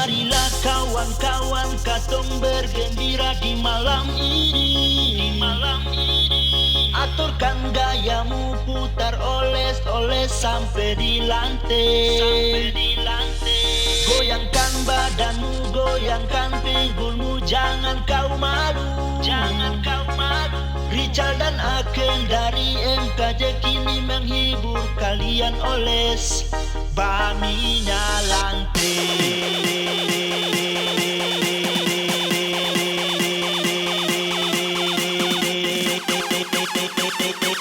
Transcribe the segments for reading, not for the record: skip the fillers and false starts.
Marilah kawan-kawan katong bergembira di malam ini. Aturkan gayamu, putar oles-oles sampai di lantai. Goyangkan badanmu, goyangkan pinggulmu, jangan kau malu. Richard dan Aken dari MKJ kini menghibur kalian oles baminya lantai.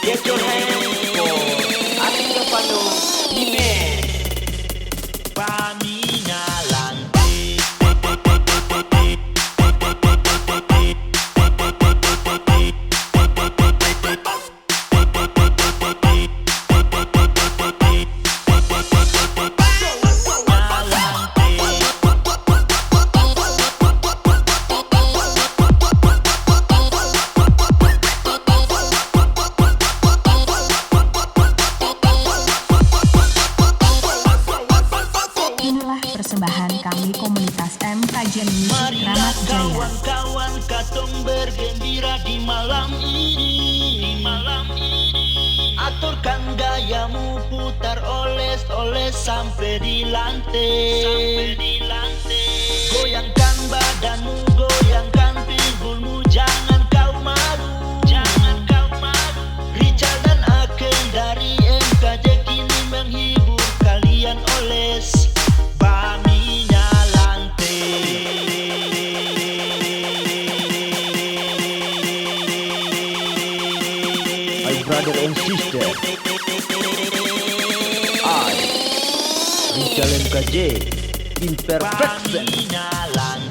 Get your hands for Atika Pano Ime baminya lantai. Persembahan kami komunitas MKJ Music Marilah Kramat Jaya. kawan-kawan katong bergembira di malam ini. Aturkan gayamu, putar oles-oles sampai di lantai. Goyangkan badanmu, goyangkan pinggulmu, jangan kau malu. Richard dan Aken dari MKJ kini menghibur kalian oles baminya lantai. My brother and sister, I, Richard MKJ, Imperfection. Baminya lantai.